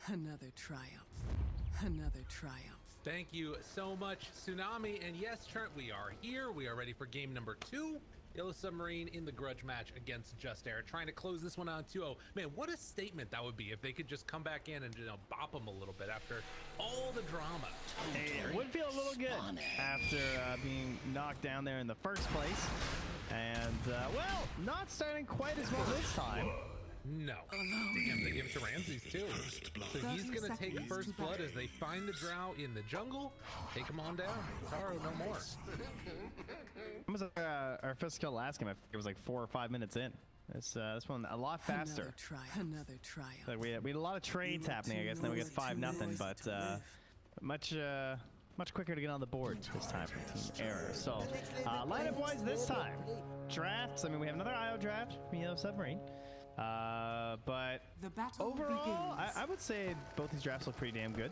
Another triumph. Another triumph. Thank you so much, Tsunami. And yes, Trent, we are here. We are ready for game number 2. Yellow Submarine in the grudge match against Just Air, trying to close this one out 2-0. Man, what a statement that would be if they could just come back in and, you know, bop them a little bit after all the drama. Hey, it would feel a little good after being knocked down there in the first place. And, well, not starting quite as well this time. No. Damn, they give it to Ramzes too. So he's going to take first blood as they find the Drow in the jungle. Take him on down. Taro, no more. When was our first kill last game? I think it was like 4 or 5 minutes in. This one a lot faster. Another triumph. Like we had a lot of trades happening, I guess, and then we get 5-0, but much quicker to get on the board this time from Team Error. So, lineup wise this time, drafts. I mean, we have another IO draft from Yellow Submarine. But overall, I would say both these drafts look pretty damn good.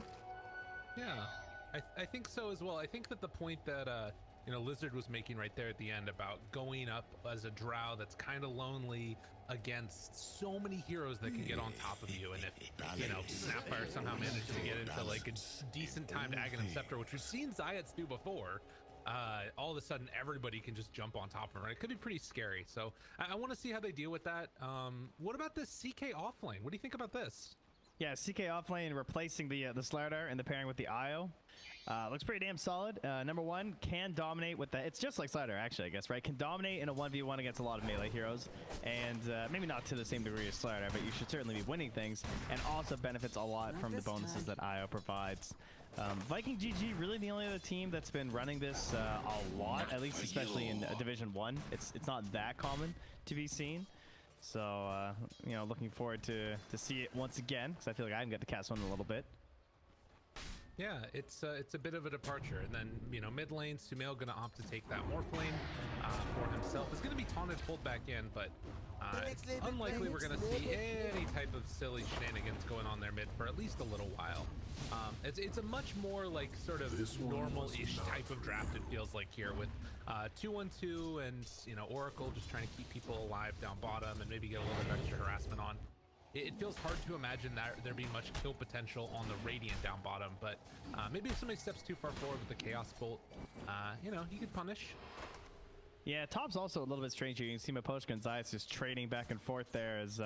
Yeah, I think so as well. I think that the point that you know, Lizard was making right there at the end about going up as a Drow that's kind of lonely against so many heroes that can get on top of you, and if, you know, Snapfire somehow managed to get into like a decent timed Aghanim Scepter, which we've seen Zayac do before, all of a sudden everybody can just jump on top of her. It could be pretty scary. So I want to see how they deal with that. What about this CK offlane? What do you think about this? Yeah, CK offlane replacing the Slardar and the pairing with the IO. Looks pretty damn solid. Number one, can dominate with the... It's just like Slardar, actually, I guess, right? Can dominate in a 1v1 against a lot of melee heroes. And maybe not to the same degree as Slardar, but you should certainly be winning things. And also benefits a lot from the bonuses that IO provides. Viking GG, really the only other team that's been running this a lot, at least especially in Division 1. It's not that common to be seen. So, you know, looking forward to see it once again, because I feel like I haven't got to cast one in a little bit. Yeah, it's a bit of a departure. And then, you know, mid lane, SumaiL going to opt to take that Morphling for himself. It's going to be taunted, pulled back in, but unlikely we're going to see any type of silly shenanigans going on there mid for at least a little while. It's a much more like sort of normal-ish type of draft, it feels like, here with 2-1-2 and, you know, Oracle just trying to keep people alive down bottom and maybe get a little bit of extra harassment on. It feels hard to imagine that there being much kill potential on the Radiant down bottom, but maybe if somebody steps too far forward with the Chaos Bolt, you know, you could punish. Yeah, top's also a little bit strange here. You can see miposhka and Zayac just trading back and forth there as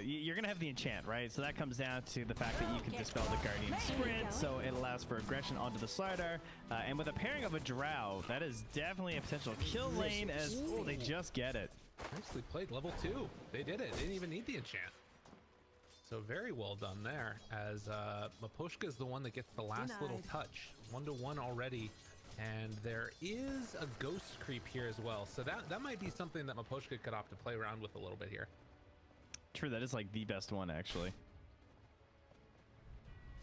you're gonna have the enchant, right? So that comes down to the fact that you can dispel the Guardian Sprint, so it allows for aggression onto the Slardar. And with a pairing of a Drow, that is definitely a potential kill lane as they just get it. Nicely played, level 2. They did it. They didn't even need the enchant. So very well done there, as miposhka is the one that gets the last little touch. 1-1 already. And there is a ghost creep here as well. So that might be something that miposhka could opt to play around with a little bit here. True, that is like the best one, actually.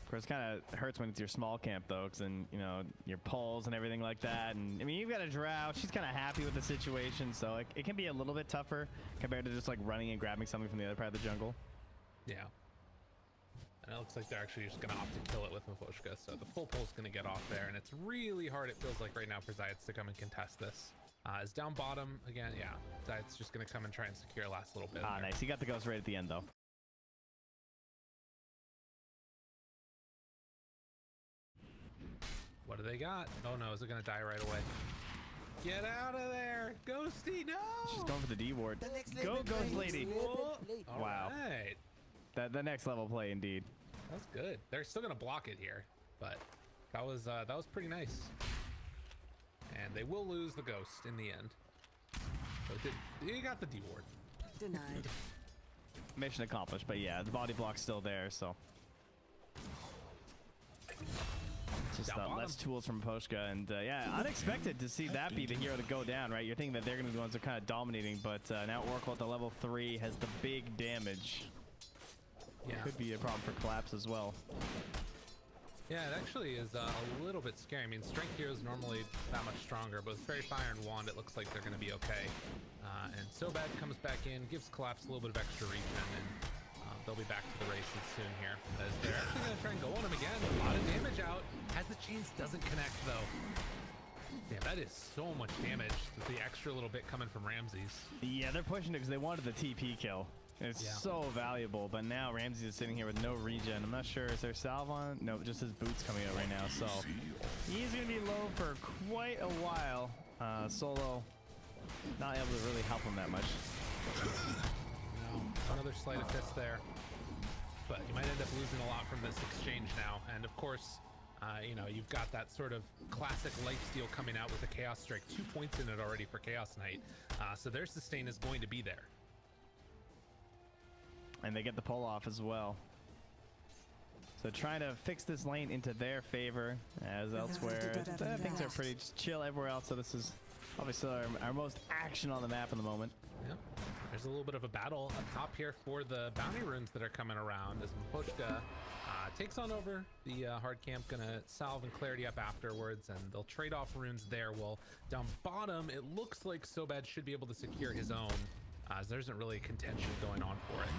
Of course, it kind of hurts when it's your small camp, though, because then, you know, your pulls and everything like that. And I mean, you've got a Drow. She's kind of happy with the situation, so it can be a little bit tougher compared to just like running and grabbing something from the other part of the jungle. Yeah. And it looks like they're actually just going to opt to kill it with miposhka, so the full pull's going to get off there, and it's really hard, it feels like right now, for Zayac to come and contest this. Is down bottom again. Yeah, Zayac's just going to come and try and secure last little bit. Nice. He got the ghost right at the end, though. What do they got? Oh no, is it going to die right away? Get out of there, Ghosty! No! She's going for the D ward. Go, Ghost Lady! Wow. Right. The next level play, indeed. That's good. They're still going to block it here, but that was pretty nice. And they will lose the ghost in the end. So you got the D ward. Denied. Mission accomplished, but yeah, the body block's still there, so. Just less tools from miposhka, and yeah, unexpected to see that be the hero to go down, right? You're thinking that they're going to be the ones that are kind of dominating, but now Oracle at the level 3 has the big damage. Yeah. Could be a problem for collapse as well. Yeah, it actually is a little bit scary. I mean, strength heroes normally that much stronger, but with Fairy Fire and Wand, it looks like they're going to be okay. And Sobad comes back in, gives Collapse a little bit of extra regen, and they'll be back to the races soon here. As they're actually going to try and go on him again. A lot of damage out, as the chains doesn't connect, though. Damn, that is so much damage with the extra little bit coming from Ramzes. Yeah, they're pushing it because they wanted the TP kill. It's so valuable, but now Ramzes is sitting here with no regen. I'm not sure, is there salve on? No, just his boots coming out right now, so he's gonna be low for quite a while. Solo not able to really help him that much. No, another sleight of fist there, but you might end up losing a lot from this exchange now. And of course, you know, you've got that sort of classic lifesteal coming out with the Chaos Strike, 2 points in it already for Chaos Knight, so their sustain is going to be there. And they get the pull off as well. So trying to fix this lane into their favor, as elsewhere things are pretty chill everywhere else. So this is obviously our most action on the map in the moment. Yeah, there's a little bit of a battle up top here for the bounty runes that are coming around as miposhka takes on over the hard camp. Gonna salve and clarity up afterwards, and they'll trade off runes there. Well, down bottom, it looks like Sobad should be able to secure his own, as there isn't really a contention going on for it.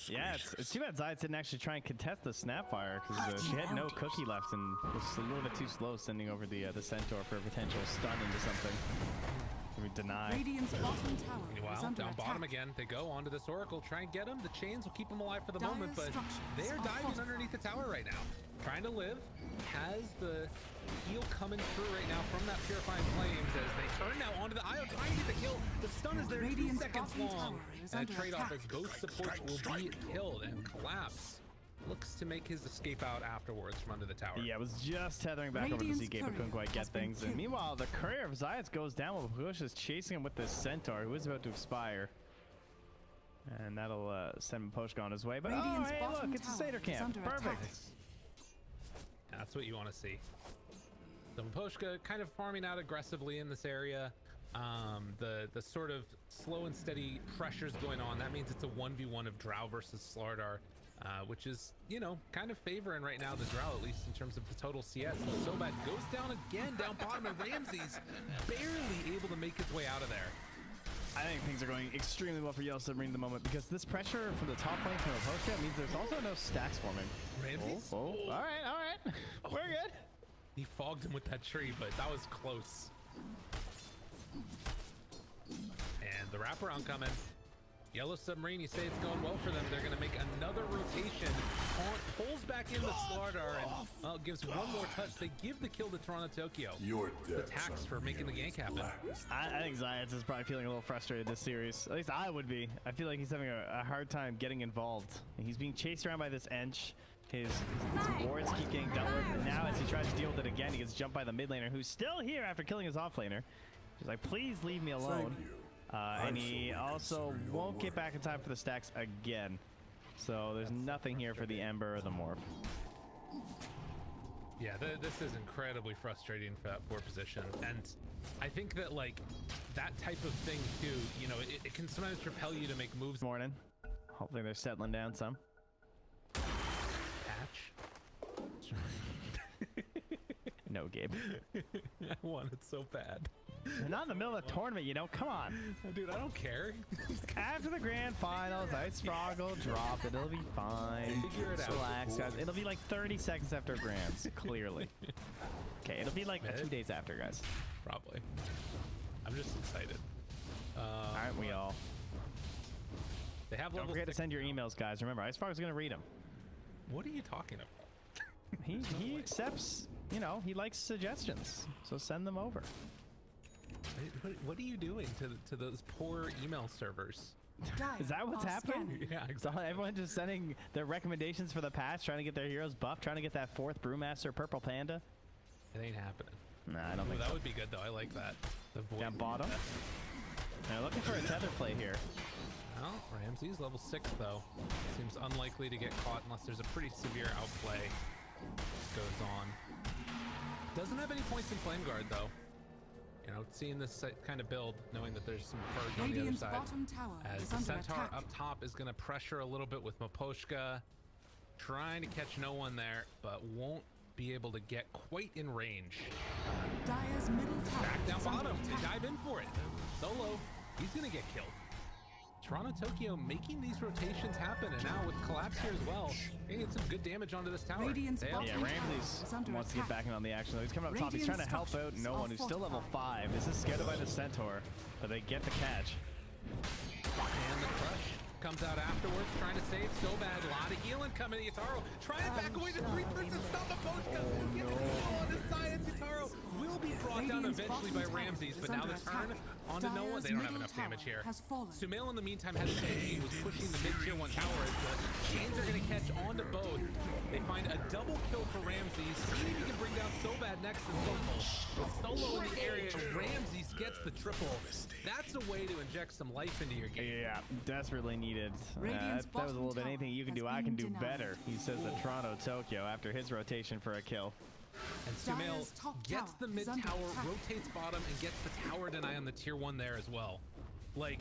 Yeah, it's too bad Zayac didn't actually try and contest the Snapfire, because she had no cookie left and was a little bit too slow sending over the Centaur for a potential stun into something. We deny. Radiant's bottom tower is Wow, under down attack. bottom again. They go onto this Oracle, try and get him. The chains will keep him alive for the moment, but they're diving underneath the tower right now. Trying to live. Has the heal coming through right now from that Purifying Flames as they turn now onto the Io, trying to get the kill. The stun is there, 2 Radiant's seconds bottom long. tower is And a under trade-off as attack. both supports will be killed, and Collapse looks to make his escape out afterwards from under the tower. Yeah, was just tethering back over to Radiant's Z-Gate, but couldn't quite courier has get been things. And killed. meanwhile, the courier of Zayac goes down while Push is chasing him with this Centaur, who is about to expire. And that'll send Miposhka on his way. But Radiant's oh, hey, bottom look, it's a tower Seder is camp. under Perfect. attack. That's what you want to see. So miposhka kind of farming out aggressively in this area. The sort of slow and steady pressures going on. That means it's a 1v1 of Drow versus Slardar, which is, you know, kind of favoring right now the Drow, at least in terms of the total CS. And Sobad goes down again, down bottom, and Ramzes barely able to make his way out of there. I think things are going extremely well for Yellow Submarine at the moment, because this pressure from the top lane from Miposhka means there's also no stacks forming. Ramzes? Oh, all right. We're good. He fogged him with that tree, but that was close. And the wraparound coming. Yellow Submarine, you say it's going well for them. They're going to make another rotation. Pulls back in the Slardar and gives one more touch. They give the kill to TORONTOTOKYO. The tax for making the gank happen. I think Zayac is probably feeling a little frustrated this series. At least I would be. I feel like he's having a hard time getting involved. He's being chased around by this Ench. His wards keep getting dealt with, and now as he tries to deal with it again, he gets jumped by the mid laner, who's still here after killing his off laner. He's like, please leave me alone. And he also won't get back in time for the stacks again. So there's nothing here for the Ember or the Morph. Yeah, this is incredibly frustrating for that poor position. And I think that, like, that type of thing, too, you know, it can sometimes propel you to make moves. Morning. Hopefully they're settling down some. Patch. No, Gabe. I want it so bad. They're not in the middle of a tournament, you know? Come on. Dude, I don't care. After the grand finals, Ice Frog will drop it. It'll be fine. Figure it out. Relax, guys. It'll be like 30 seconds after grands, clearly. Okay, it'll be like 2 days after, guys. Probably. I'm just excited. Aren't we all? They have Don't level forget to 6 send your now. emails, guys. Remember, Ice Frog's going to read them. What are you talking about? He accepts, you know, he likes suggestions. So send them over. What are you doing to those poor email servers? Is that what's happening? Yeah, So exactly. everyone just sending their recommendations for the patch, trying to get their heroes buffed, trying to get that 4th Brewmaster Purple Panda? It ain't happening. Nah, I don't think That so. would be good, though. I like that. The void Down bottom. They're looking for a tether play here. Well, Ramzes level 6, though. Seems unlikely to get caught unless there's a pretty severe outplay goes on. Doesn't have any points in Flame Guard, though. You know, seeing this kind of build, knowing that there's some purge on the other Radiant's side. bottom tower As is the under Centaur attack. up top is going to pressure a little bit with miposhka. Trying to catch no one there, but won't be able to get quite in range. Dire's middle tower Back down is under bottom. They attack. dive in for it. Solo. He's going to get killed. TORONTOTOKYO making these rotations happen, and now with Collapse here as well, they get some good damage onto this tower. Radiant's They have- bottom Yeah, tower is Ramzes under wants to get attack. back in on the action, though. He's coming up top. He's trying to help out Radiant's no one who's still level 5. This is scared by the Centaur, but they get the catch. And the crush comes out afterwards, trying to save so bad. A lot of healing coming. Yatoro trying to back away. The 3-person stop miposhka. Get the kill on the side. Yatoro will be brought down eventually by Ramzes, but now the turn onto no one. They don't have enough damage here. SumaiL in the meantime has he was pushing the mid tier 1 tower as the chains are going to catch onto both. They find a double kill for Ramzes. See if he can bring down so bad next to Solo. With Solo in the area, Ramzes gets the triple. That's a way to inject some life into your game. Yeah, desperately needed. That was a little bit anything you can do. I can do better, he says at TORONTOTOKYO after his rotation for a kill. And SumaiL gets the mid tower, rotates bottom, and gets the tower deny on the tier 1 there as well. Like,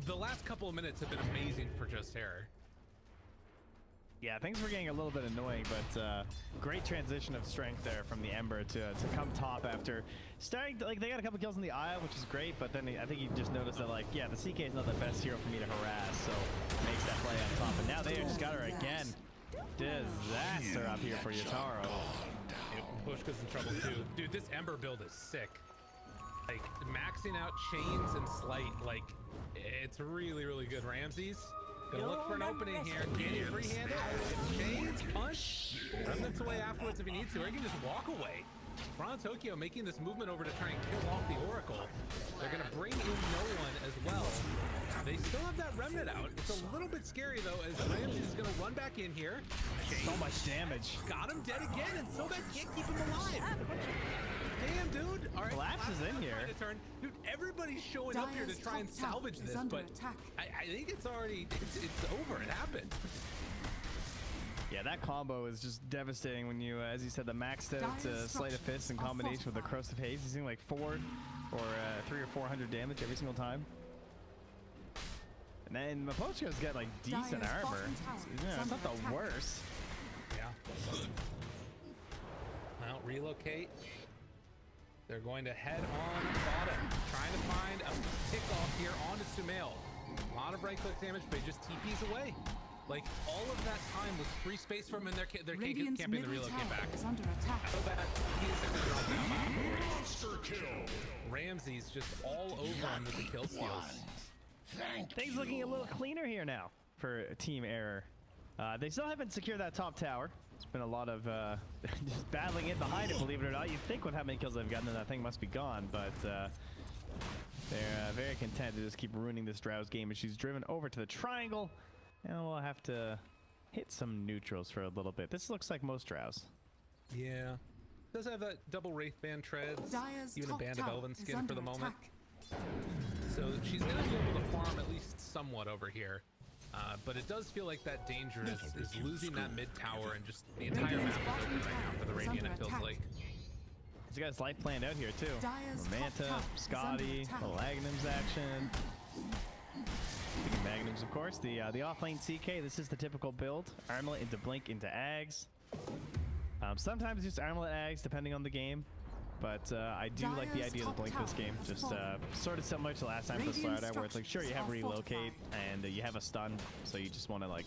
the last couple of minutes have been amazing for Just Terror. Yeah, things were getting a little bit annoying, but great transition of strength there from the Ember to come top after starting to, like, they got a couple kills in the Isle, which is great, but then I think you just noticed that, like, yeah, the CK is not the best hero for me to harass, so makes that play on top. And now they just got her again. Disaster up here for Yatoro. Pushka's in trouble too. Dude, this Ember build is sick. Like, maxing out chains and slight, like, it's really, really good. Ramzes gonna look for an opening here. Can you free-hand it? Chains, punch, remnants away afterwards if he needs to, or he can just walk away. TORONTOTOKYO making this movement over to try and kill off the Oracle. They're gonna bring in no one as well. They still have that remnant out. It's a little bit scary though, as Ramzes is gonna run back in here. So much damage. Got him dead again, and so that can't keep him alive. Damn, dude. All right, Collapse is in here. Turn. Dude, everybody's showing up here to try and salvage this, but I think it's already, it's over. It happened. Yeah, that combo is just devastating when you, as you said, the maxed out Sleight of Fist in combination with the Corrosive Haze. He's doing like 300 or 400 damage every single time. And then miposhka's got like decent armor. Yeah, it's not the worst. Yeah. Well, relocate. They're going to head on bottom, trying to find a pickoff here onto SumaiL. A lot of right-click damage, but he just TPs away. Like, all of that time was free space from him, and they're camping the relocate back. So bad. Monster kill. Ramzes just all over him with the kill steals. Things looking a little cleaner here now for Team Error. They still haven't secured that top tower. It's been a lot of just battling in behind it, believe it or not. You'd think with how many kills they've gotten, that thing must be gone, but they're very content to just keep ruining this Drow's game, and she's driven over to the triangle. And we'll have to hit some neutrals for a little bit. This looks like most Drows. Yeah. Does have that double Wraithband treads, even a Band of Elven skin for the moment. So she's going to be able to farm at least somewhat over here. But it does feel like that danger is losing that mid tower and just the entire map is open right now for the Radiant, it feels like. He's got his life planned out here too. Manta, Scotty, Magnum's action. Speaking of Magnums, of course, the offlane CK, this is the typical build. Armlet into Blink into Ags. Sometimes just Armlet Ags depending on the game. But I do like the idea of the Blink this game. Just sort of similar to last time for Slardar, where it's like, sure, you have relocate and you have a stun, so you just want to like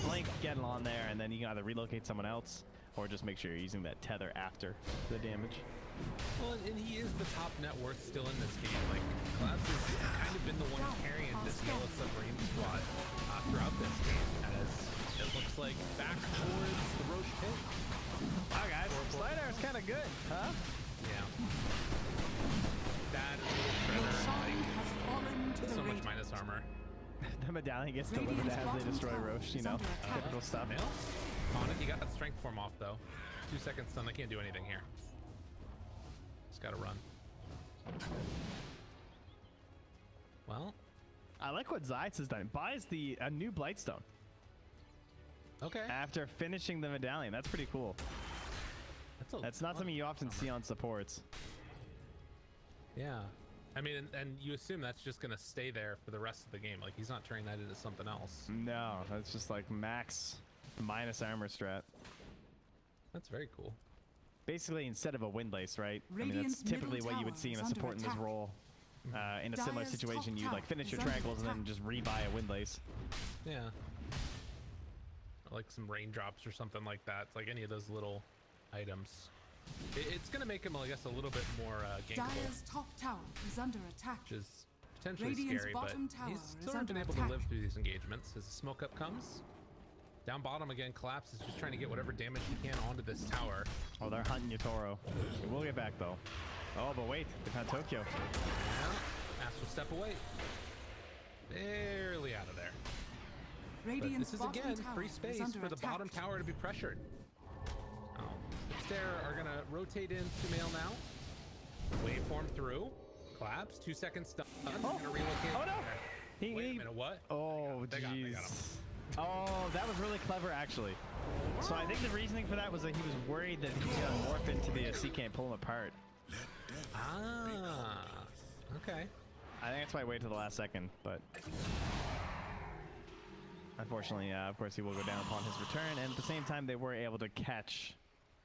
Blink, get it on there, and then you can either relocate someone else or just make sure you're using that tether after the damage. Well, and he is the top net worth still in this game. Like, Collapse has kind of been the one carrying this yellow Submarine squad throughout this game, as it looks like back towards the Roche pit. Oh, guys, Slardar's kind of good, huh? Yeah. That is a little shredder. So much minus armor. The medallion gets delivered as they destroy Roche, you know, typical stuff. Tonic, you got that strength form off though. 2 seconds stun, they can't do anything here. Just gotta run. Well, I like what Zayac has done. Buys a new Blightstone. Okay. After finishing the medallion, that's pretty cool. That's not something you often see on supports. Yeah. I mean, and you assume that's just gonna stay there for the rest of the game. Like, he's not turning that into something else. No, that's just like max minus armor strat. That's very cool. Basically, instead of a windlace, right? I mean, that's typically what you would see in a support in this role. In a similar situation, you like finish your triangles and then just rebuy a windlace. Yeah. Or like some raindrops or something like that. It's like any of those little items. It's gonna make him, I guess, a little bit more gankable. Dire's top tower is under attack. Which is potentially Radiant's scary, but bottom tower he's is sort of been under able to attack. live through these engagements. As the smoke up comes, down bottom again, Collapse is just trying to get whatever damage he can onto this tower. Oh, they're hunting Yatoro. We'll get back though. Oh, but wait, they found Tokyo. Yeah, Astral step away. Barely out of there. But Radiant's this is bottom again tower free is space under for the attack. bottom tower to be pressured. Oh, Stair are gonna rotate in SumaiL now. Waveform through. Collapse. 2 seconds stun. Gonna relocate. Oh no! Wait a minute, what? Oh, They got him. jeez. Oh, that was really clever, actually. So I think the reasoning for that was that he was worried that he was gonna morph into the CK and pull him apart. Ah, okay. I think that's why I waited till the last second, but unfortunately, of course, he will go down upon his return. And at the same time, they were able to catch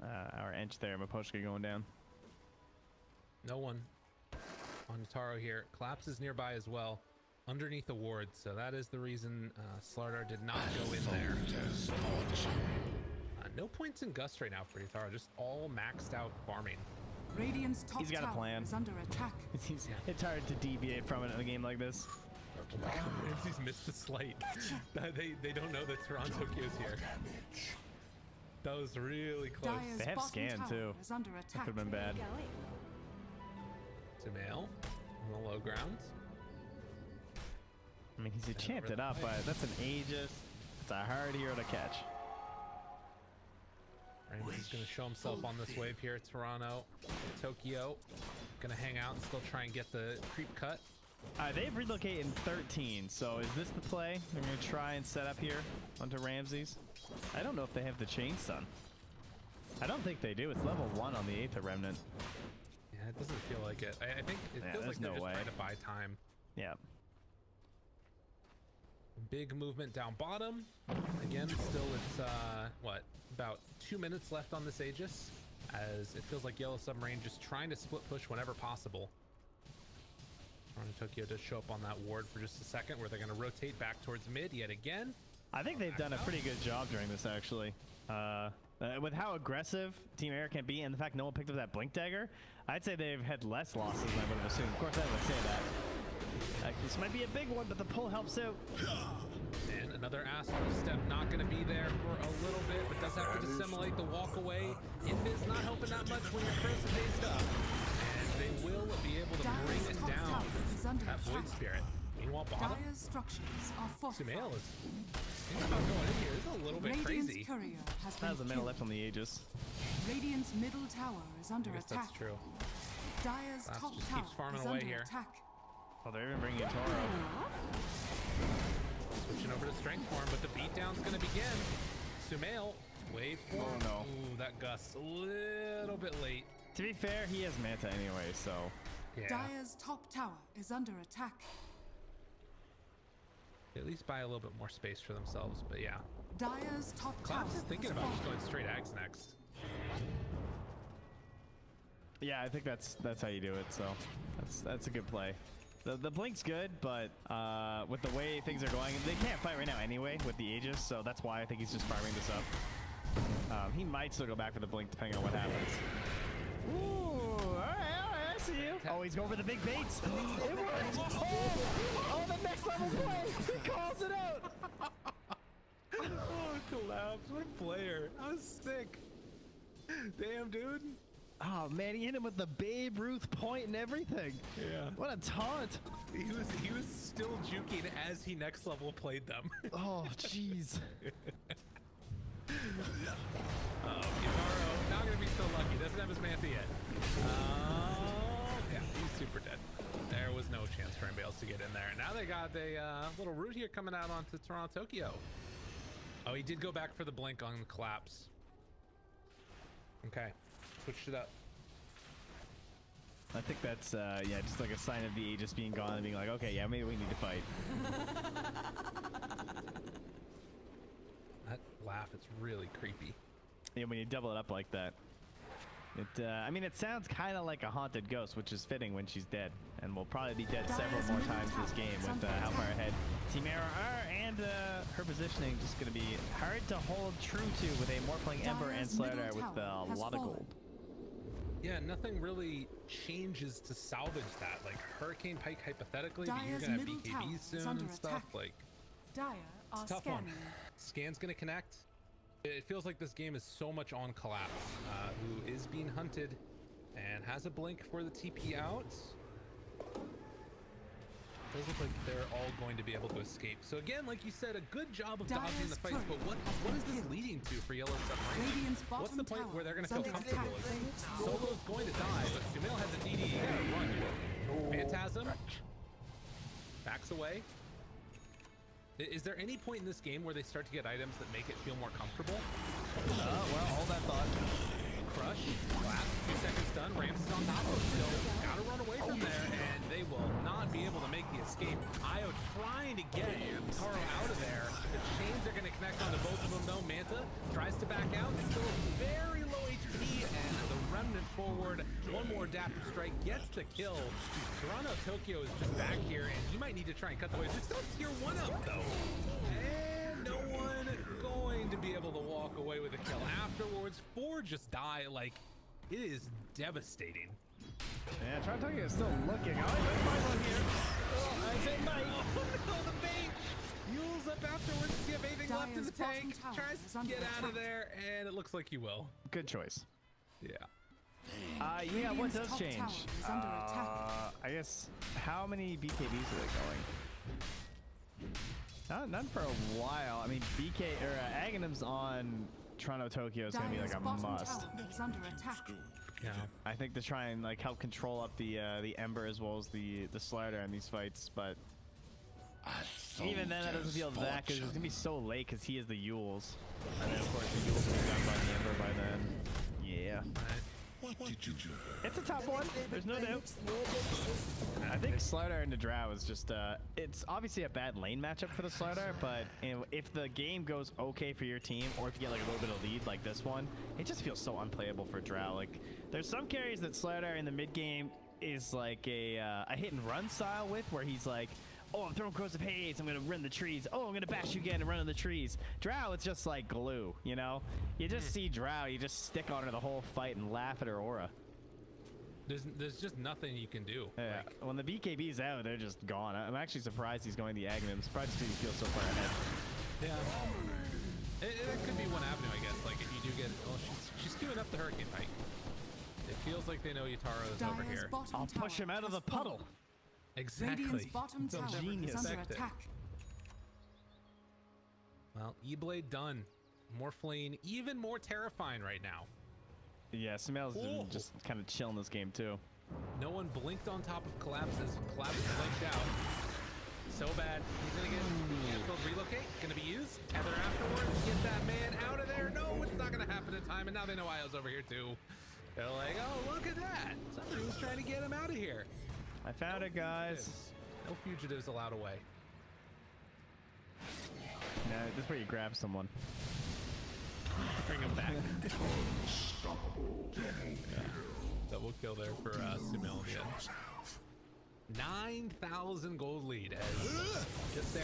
our Ench there, miposhka going down. No one on Taro here. Collapse is nearby as well, underneath the ward. So that is the reason Slardar did not go in there. No points in Gust right now for Taro, just all maxed out farming. Radiant's top He's got a tower plan. is under attack. It's hard to deviate from it in a game like this. Oh my god, Ramzes missed the slight. They don't know that TORONTOTOKYO's here. That was really close. Dire's They have bottom scan, tower too. is under That attack. could have been bad. SumaiL on the low ground. I mean, he's champed it up, but that's an Aegis. It's a hard hero to catch. Ramzes is going to show himself on this wave here at Toronto. Tokyo going to hang out and still try and get the creep cut. They've relocated in 13, so is this the play? They're going to try and set up here onto Ramzes. I don't know if they have the chain stun. I don't think they do. It's level 1 on the Aether Remnant. Yeah, it doesn't feel like it. I think it Yeah, feels like there's they're no just way. trying to buy time. Yeah. Big movement down bottom. Again, still it's, what, about 2 minutes left on this Aegis, as it feels like Yellow Submarine just trying to split push whenever possible. Tokyo does show up on that ward for just a second, where they're going to rotate back towards mid yet again. I think they've done a pretty good job during this, actually. With how aggressive Team Air can be and the fact no one picked up that Blink Dagger, I'd say they've had less losses than I would have assumed. Of course, I would say that. This might be a big one, but the pull helps out. And another Astral Step not going to be there for a little bit, but does have to dissimulate the walk away. Invis not helping that much when you're first dazed up. And they will be able to bring Dire's it top down. tower is under That Void attack. Spirit. Meanwhile, bottom, Dire's structures are fortified. SumaiL is thinking about going in here. This is a little bit Radiant's crazy. courier has That was a been minute killed. left on the Aegis. Radiant's middle tower is under I guess attack. that's true. Dire's Collapse top just tower keeps farming is away under here. attack. Oh, they're even bringing in Toro. Switching over to Strength Form, but the beatdown's going to begin. SumaiL, wave form. Oh, no. Ooh, that Gust a little bit late. To be fair, he has Manta anyway, so... Yeah, Dire's top tower is under attack. at least buy a little bit more space for themselves, but yeah. Dire's top tower Collapse is thinking has about just fallen. going straight Axe next. Yeah, I think that's how you do it, so that's a good play. The Blink's good, but with the way things are going, they can't fight right now anyway with the Aegis, so that's why I think he's just farming this up. He might still go back for the Blink depending on what happens. Ooh, all right, I see you. Oh, he's going for the big baits. It worked. Oh, the next level play. He calls it out. Oh, Collapse, what a player. I was sick. Damn, dude. Oh man, he hit him with the Babe Ruth point and everything. Yeah. What a taunt. He was still juking as he next level played them. Oh, jeez. Yatoro, not gonna be so lucky. Doesn't have his Manta yet. Yeah, he's super dead. There was no chance for anybody else to get in there. Now they got a little root here coming out onto TORONTOTOKYO. Oh, he did go back for the blink on the Collapse. Okay, switched it up. I think that's, yeah, just like a sign of the Aegis being gone and being like, okay, yeah, maybe we need to fight. That laugh is really creepy. Yeah, when you double it up like that. It, I mean, it sounds kind of like a haunted ghost, which is fitting when she's dead. And will probably be dead several more times this game with how far ahead Team Air are. And her positioning just going to be hard to hold true to with a Morphling Ember and Slardar with a lot of gold. Yeah, nothing really changes to salvage that. Like Hurricane Pike, hypothetically, but you're Dire's gonna have middle tower BKBs is soon under and stuff. attack. Like, Dire are it's a tough one. scanning. Scan's gonna connect. It feels like this game is so much on Collapse, who is being hunted and has a blink for the TP out. Does look like they're all going to be able to escape. So again, like you said, a good job of dodging the fights, but what is this leading to for Yellow Submarine? Radiant's What's the bottom point tower where they're going is to feel under comfortable? attack. Solo's going to die, but SumaiL has a DD. You gotta run. Phantasm backs away. Is there any point in this game where they start to get items that make it feel more comfortable? Well, all that thought. Crush, last 2 seconds done. Ramzes on top of him still. Gotta run away from there, and they will not be able to make the escape. Io trying to get Taro out of there. The chains are gonna connect onto both of them though. Manta tries to back out, still very low HP, and the remnant forward. One more adaptive strike gets the kill. TORONTOTOKYO is just back here, and you might need to try and cut the way. There's still tier 1 up though. And no one going to be able to walk away with a kill afterwards. 4 just die. Like, it is devastating. Yeah, TORONTOTOKYO is still looking. Oh, there's my one here. Oh, I say might. Oh no, the bait! Yule's up afterwards to see if anything left in the Dire's bottom tank. tower Tries is to under get out of attack. there, and it looks like you will. Good choice. Yeah. Yeah, what Radiant's does top change? tower is under attack. I guess, how many BKBs are they going? None for a while. I mean, Aghanim's on TORONTOTOKYO is going to be like Dire's a bottom must. tower is under attack. Yeah. I think to try and like help control up the Ember as well as the Slardar in these fights, but even then that doesn't feel that good. It's gonna be so late because he is the Yules, and then of course the Yules will be done by the Ember by then. Yeah, it's a tough one. There's no doubt. I think Slardar into Drow is just it's obviously a bad lane matchup for the Slardar, but if the game goes okay for your team, or if you get like a little bit of lead like this one, it just feels so unplayable for Drow. Like there's some carries that Slardar in the mid game is like a hit and run style with, where he's like, oh, I'm throwing corrosive haze, I'm gonna run the trees. Oh, I'm gonna bash you again and run in the trees. Drow, it's just like glue, you know? You just see Drow, you just stick on her the whole fight and laugh at her aura. There's just nothing you can do. Yeah, Like, when the BKB's out, they're just gone. I'm actually surprised he's going the Aghanim. I'm surprised he feels so far ahead. yeah. That could be one avenue, I guess. Like if you do get, well, she's queuing up the Hurricane Pike. It feels like they know Yatoro is over Dire's here. bottom I'll tower push him out of has the puddle. fallen. Exactly. Radiant's bottom They'll tower never is under expect it. attack. Well, E-Blade done. Morphling even more terrifying right now. Yeah, SumaiL's Oh. just kind of chilling this game too. No one blinked on top of Collapse as Collapse blinked out. So bad. He's gonna get canceled. Relocate. Gonna be used. Tether afterwards. Get that man out of there. No, it's not gonna happen in time. And now they know Io's over here too. They're like, oh, look at that. Somebody was trying to get him out of here. I found it, guys. Fugitives. No fugitives allowed away. No, this is where you grab someone. Bring him back. Double kill there for SumaiL. 9,000 gold lead as just they're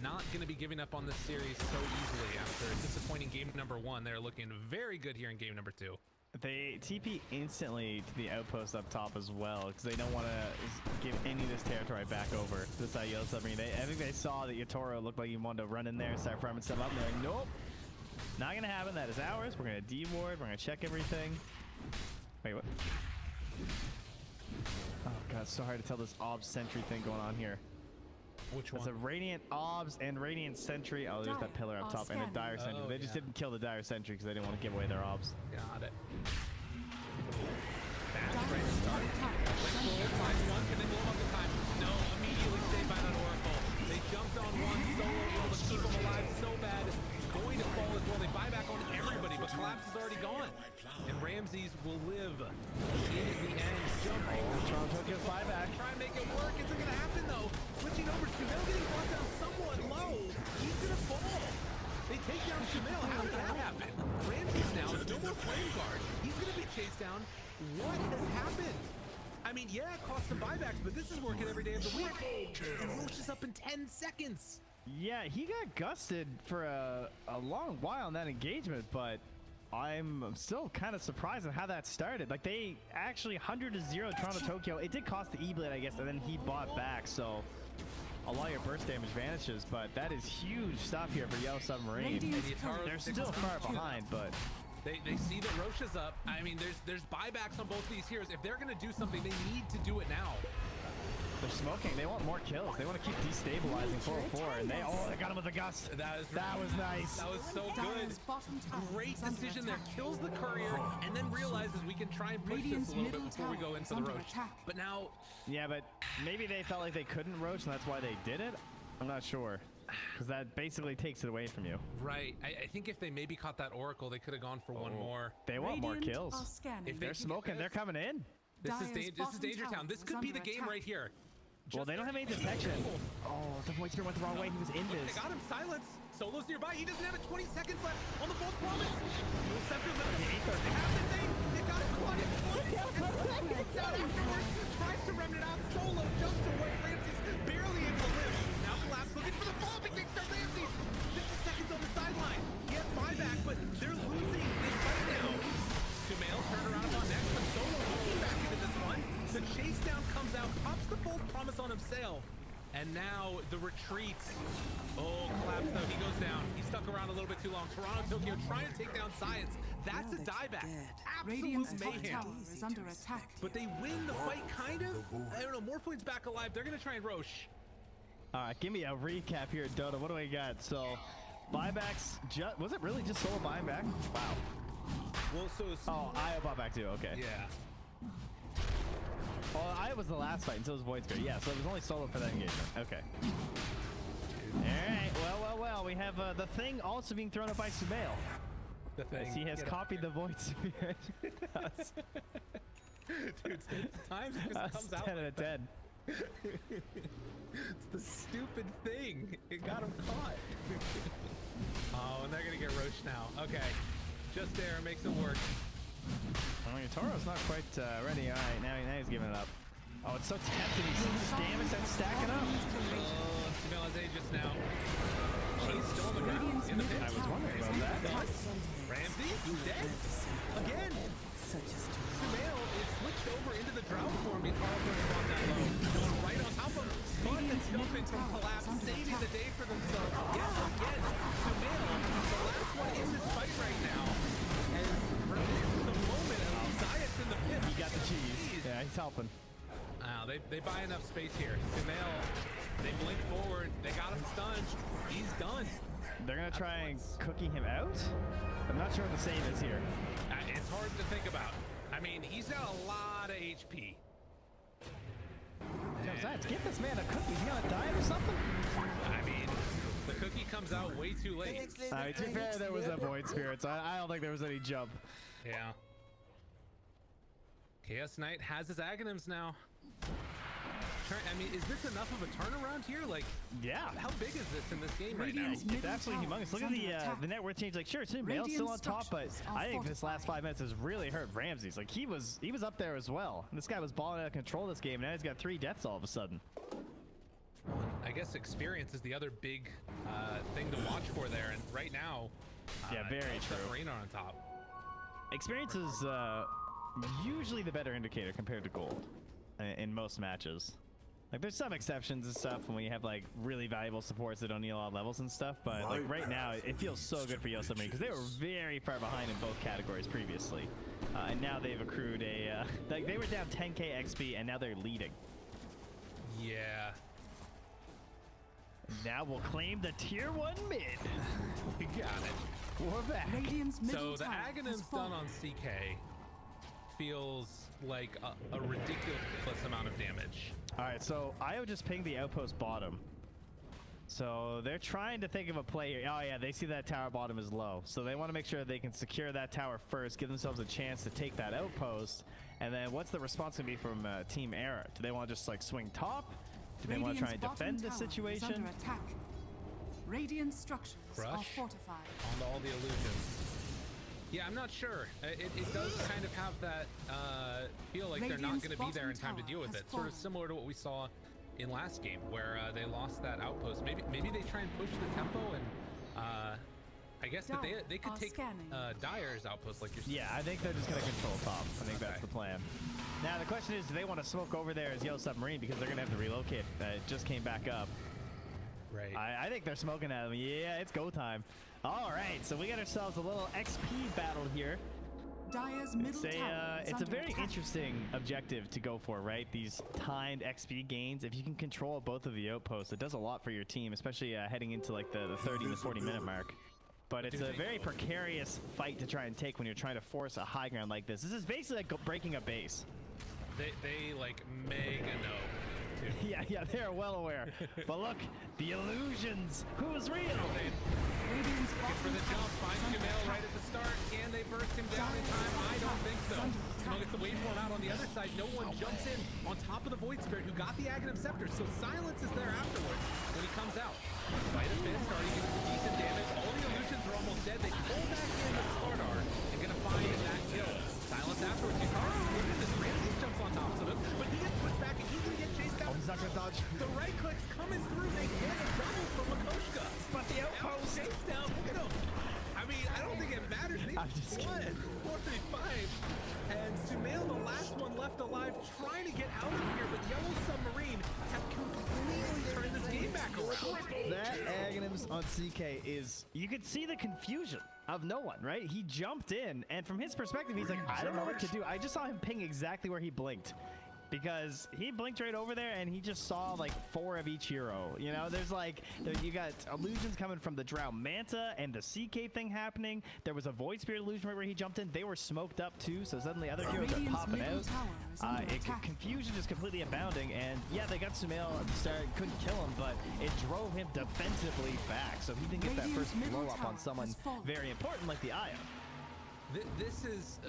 not going to be giving up on this series so easily after a disappointing game number 1. They're looking very good here in game number 2. They TP instantly to the outpost up top as well because they don't want to give any of this territory back over. This Yellow Submarine. I think they saw that Yatoro looked like he wanted to run in there and start farming stuff up. And they're like, nope, not gonna happen. That is ours. We're gonna deward. We're gonna check everything. Wait, what? Oh god, it's so hard to tell this Obs Sentry thing going on here. Which one? It's a Radiant Obs and Radiant Sentry. Oh, there's that pillar up top and a Dire Sentry. Oh, They just yeah. didn't kill the Dire Sentry because they didn't want to give away their Obs. Got it. Dire's top tower is under attack. Finds one. Can they blow up the time? No, immediately saved by that Oracle. They jumped on one. Solo able to keep him alive so bad. Going to fall as well. They buy back on everybody, but Collapse is already gone. And Ramzes will live in the end. Jumping. TORONTOTOKYO's buyback. Try and make it work. Isn't going to happen though. Switching over to SumaiL getting brought down somewhat low. He's going to fall. They take down SumaiL. How did that happen? Ramzes now is no more flame guard. He's going to be chased down. What has happened? I mean, yeah, it costs some buybacks, but this is working every day of the week. And Roche is up in 10 seconds. Yeah, he got gusted for a long while in that engagement, but I'm still kind of surprised at how that started. Like, they actually 100-0 TORONTOTOKYO. It did cost the E-Blade, I guess, and then he bought back, so a lot of your burst damage vanishes, but that is huge stuff here for Yo Submarine. They're still far behind, but... They see that Roche is up. I mean, there's buybacks on both these heroes. If they're going to do something, they need to do it now. They're smoking. They want more kills. They want to keep destabilizing 404, and they got him with a gust. That was nice. That was so good. Great decision there. Kills the courier, and then realizes we can try and push this a little bit before we go into the Roche. But now... Yeah, but maybe they felt like they couldn't Roche, and that's why they did it? I'm not sure. Because that basically takes it away from you. Right. I think if they maybe caught that Oracle, they could have gone for one more. They want more kills. If they're smoking, they're coming in. This is Danger Town. This could be the game right here. Well, they don't have any detection. Oh, the Void Spirit went the wrong way. He was invis. They got him. Silence. Solo's nearby. He doesn't have it. 20 seconds left on the false promise. Dual Scepter's left. They have the thing. They got it caught. It's out afterwards. Tries to remnant out. Solo jumps away. Ramzes barely able to live. Now Collapse looking for the fall. Big kickstart Ramzes. 50 seconds on the sideline. He has buyback, but they're losing this fight now. SumaiL turn around on next, but Solo looking back into this one. The chase down comes out, pops the false promise on himself, and now the retreat. Oh, Collapse though, he goes down. He stuck around a little bit too long. TORONTOTOKYO trying to take down Science. That's a dieback. Absolute mayhem. Is under attack. But they win the fight, kind of. I don't know. Morphling's back alive. They're gonna try and Roche. All right, give me a recap here at Dota. What do we got? So, buybacks. Was it really just solo buying back? Wow. Well, so IO bought back too. Okay. Yeah. Well, I was the last fight, and so was Void Spirit. Yeah, so it was only solo for that engagement. Okay. All right. Well. We have the thing also being thrown up by SumaiL. The thing. As he has copied the Void Spirit. Dude, times it just comes out. 10 out of 10. It's the stupid thing. It got him caught. Oh, and they're gonna get Roche now. Okay. Just there, makes it work. Oh, Yatoro's not quite ready. All right, now he's giving it up. Oh, it's so tempting. He's so much damage that's stacking up. SumaiL has Aegis now. He's still on the ground in the pit. I was wondering about that. Ramzes, he's dead. Again. SumaiL is switched over into the Drow form. He's on that low. Going right on top of him. Fun and jumping from Collapse, saving the day for themselves. Yet again, SumaiL, the last one in this fight right now, has remissed the moment of Zayac in the pit. He got the cheese. Yeah, he's helping. They buy enough space here. SumaiL, they blink forward. They got him stunned. He's done. They're going to try and cookie him out? I'm not sure what the same is here. It's hard to think about. I mean, he's got a lot of HP. Let's get this man a cookie. Is he gonna die or something? I mean, the cookie comes out way too late. To be fair, there was a Void Spirit, so I don't think there was any jump. Yeah. Chaos Knight has his Aghanims now. I mean, is this enough of a turnaround here? Like, yeah. How big is this in this game right now? It's absolutely humongous. Look at the net worth change. Like, sure, SumaiL's still on top, but I think this last 5 minutes has really hurt Ramzes. Like, he was up there as well. And this guy was balling out of control this game. Now he's got 3 deaths all of a sudden. I guess experience is the other big thing to watch for there. And right now, yeah, very true. Submarine on top. Experience is usually the better indicator compared to gold in most matches. Like, there's some exceptions and stuff when you have like really valuable supports that don't need a lot of levels and stuff, but like right now it feels so good for Yo Submarine because they were very far behind in both categories previously, and now they've accrued a like they were down 10k XP and now they're leading. Yeah. Now we'll claim the tier 1 mid. We got it. We're back. So the Aghanim's done on CK feels like a ridiculous amount of damage. All right, so IO just pinged the outpost bottom. So they're trying to think of a play here. Oh yeah, they see that tower bottom is low. So they want to make sure they can secure that tower first, give themselves a chance to take that outpost. And then what's the response going to be from Team Era? Do they want to just like swing top? Do they want to try and defend the situation? Radiant structures are fortified. On all the illusions. Yeah, I'm not sure. It does kind of have that feel like they're not going to be there in time to deal with it. Sort of similar to what we saw in last game, where they lost that outpost. Maybe they try and push the tempo and I guess that they could Are take scanning. Dyer's outpost like you're saying. Yeah, I think they're just going to control top. I think that's the plan. Now, the question is, do they want to smoke over there as Yellow Submarine because they're going to have to relocate? It just came back up. Right. I think they're smoking at them. Yeah, it's go time. All right, so we got ourselves a little XP battle here. Dire's middle tower is It's a under very attack. interesting objective to go for, right? These timed XP gains. If you can control both of the outposts, it does a lot for your team, especially heading into like the 30 to 40 minute mark. But it's a very precarious fight to try and take when you're trying to force a high ground like this. This is basically like breaking a base. They like mega know. Too. Yeah, they are well aware. But look, the illusions. Who's real? Radiant's Looking for the bottom jump, tower finds is under Sumail attack. right at the start. Can they burst him down in time? I don't think so. Sumail gets the waveform out on the other side. No one jumps in on top of the Void Spirit who got the Aghanim Scepter. So silence is there afterwards when he comes out. Fight a bit, starting to get some decent damage. All the illusions are almost dead. They pull back in the Slardar and gonna find that kill. Silence afterwards. You can't look at this. Ramzes jumps on top of him, but he gets pushed back and he's gonna get chased out. Oh, he's not gonna dodge. The right click's coming through. They get a double from miposhka. But the outpost. Chase down. Look at him. I mean, I don't think it matters. I'm just kidding. 435. And SumaiL, the last one left alive, trying to get out of here, but Yellow Submarine have completely turned this game back around. That Aghanims on CK is, you could see the confusion of no one, right? He jumped in, and from his perspective, he's like, I don't know what to do. I just saw him ping exactly where he blinked. Because he blinked right over there and he just saw like 4 of each hero. You know, there's like, you got illusions coming from the Drow Manta and the CK thing happening. There was a Void Spirit illusion right where he jumped in. They were smoked up too, so suddenly other heroes are Radiant's popping middle out. tower is under attack. Confusion just completely abounding, and yeah, they got SumaiL at the start, couldn't kill him, but it drove him defensively back, so he didn't get that Radiant's first middle blow up on tower someone has fallen. very important like the Io. This is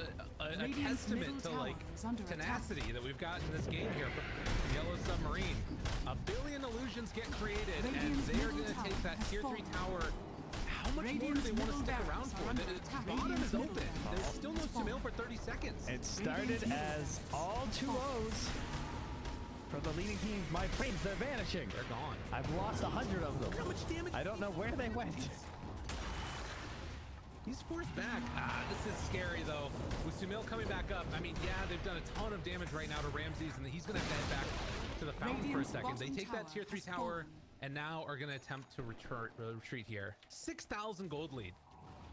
a Radiant's testament middle to tower like is under tenacity that we've got in this game here from Yellow Submarine. A billion illusions get created, Radiant's and they are middle going to tower take that has tier 3 fallen. tower. How much more do Radiant's they want to middle stick barracks around are for? under The attack. bottom Radiant's is middle open. barracks There's still no has fallen. SumaiL for 30 seconds. It started as all 2-0s for the leading team. My frames, they're vanishing. They're gone. I've lost 100 of them. Look how much damage. I don't know where they went. He's forced back. This is scary though. With SumaiL coming back up, I mean, yeah, they've done a ton of damage right now to Ramzes, and he's gonna have to head back to the fountain Radiant's for a second. They bottom take that tier tower 3 has tower, fallen. and now are gonna attempt to retreat here. 6,000 gold lead.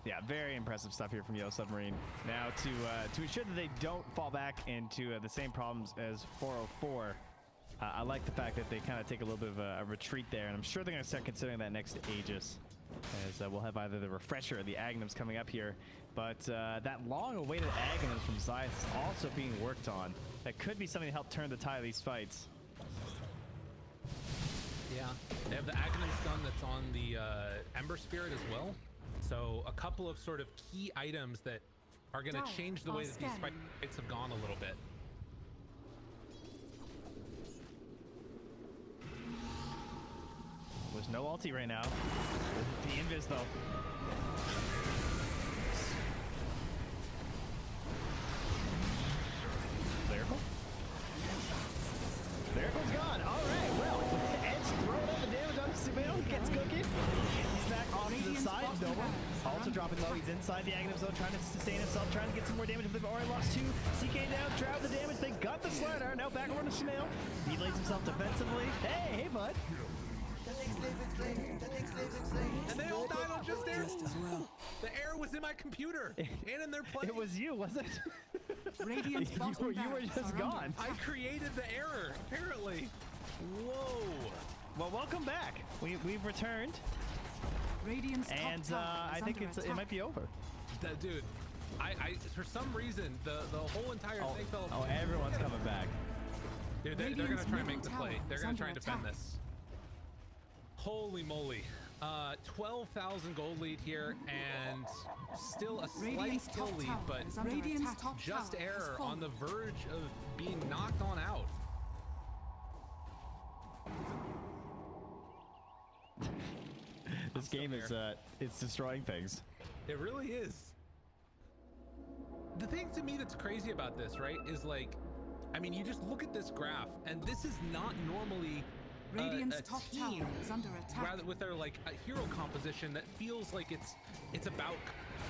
Yeah, very impressive stuff here from Yellow Submarine. Now to ensure that they don't fall back into the same problems as 404, I like the fact that they kind of take a little bit of a retreat there, and I'm sure they're going to start considering that next Aegis, as we'll have either the Refresher or the Aghanims coming up here. But that long-awaited Aghanims from Zayac is also being worked on. That could be something to help turn the tide of these fights. Yeah, they have the Aghanim stun that's on the Ember Spirit as well. So a couple of sort of key items that are going to Dire change the are way that these scanning. fights have gone a little bit. There's no ulti right now. The invis though. Lyrical? Lyrical's gone. All right, well, Edge throwing out the damage on SumaiL. Gets cooking. He's back off to the side. No one. Also dropping low. He's inside the Aghanim zone, trying to sustain himself, trying to get some more damage. They've already lost 2. CK down. Drow the damage. They got the Slardar. Now back over to SumaiL. He lays himself defensively. Hey, bud. And they all died on just air. Just as well. The error was in my computer and in their play. It was you, was it? Radiant's bottom you were barracks just are under gone. I attack. created the error, apparently. Whoa. Well, welcome back. We've returned, Radiant's top and tower I is think under it attack. might be over. Dude, I for some reason, the whole entire thing fell Oh, everyone's coming back. Dude, they're going Radiant's to try and make middle the play. tower They're is going to under try and defend attack. this. Holy moly. 12,000 gold lead here, and still a slight Radiant's kill top lead, tower but is under Radiant's attack. Top just tower has error fallen. on the verge of being knocked on out. This game is it's destroying things. It really is. The thing to me that's crazy about this, right, is like, I mean, you just look at this graph, and this is not normally Radiant's a top team tower is under attack. rather with their like a hero composition that feels like it's about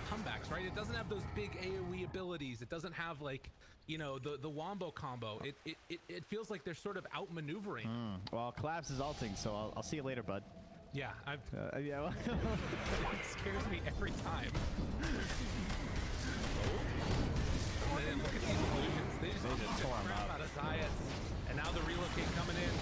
comebacks, right? It doesn't have those big AoE abilities. It doesn't have like, you know, the wombo combo. It feels like they're sort of outmaneuvering. Well, Collapse is ulting, so I'll see you later, bud. Yeah, I've Yeah. Well, it scares me every time. And then look at these illusions. They just tore him crap up. out of Zayac. And now the relocate coming in.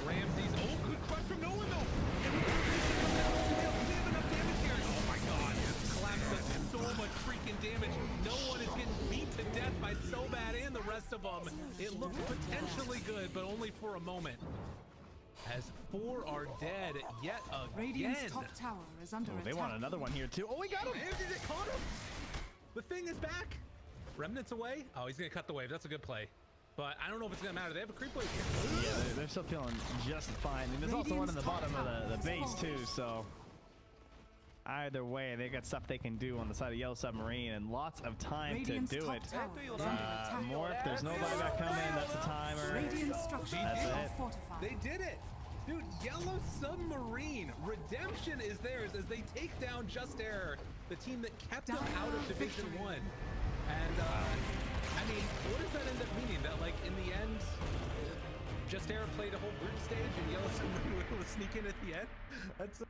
Ramzes. Oh, good crush from no one though. And we have enough damage here. Oh my god. Collapse does so much freaking damage. No one is getting beat to death by so bad and the rest of them. It looked potentially good, but only for a moment. As 4 are dead yet again. Radiant's top tower is under attack. they want another one here too. Oh, we got him! It caught him. The thing is back. Remnants away. Oh, he's gonna cut the wave. That's a good play. But I don't know if it's gonna matter. They have a creep wave here. Yeah, they're still feeling just fine. And there's also one in the bottom of the base too, so either way, they got stuff they can do on the side of Yellow Submarine and lots of time Radiant's to do top it. tower is under attack. Morph, there's no buyback coming. That's a timer. Radiant structures That's are it. fortified. They did it. Dude, Yellow Submarine. Redemption is theirs as they take down Just Air, the team that kept them out of Division 1. And, I mean, what does that end up meaning? That, like, in the end, Just Air played a whole group stage and Yellow Submarine was able to sneak in at the end? That's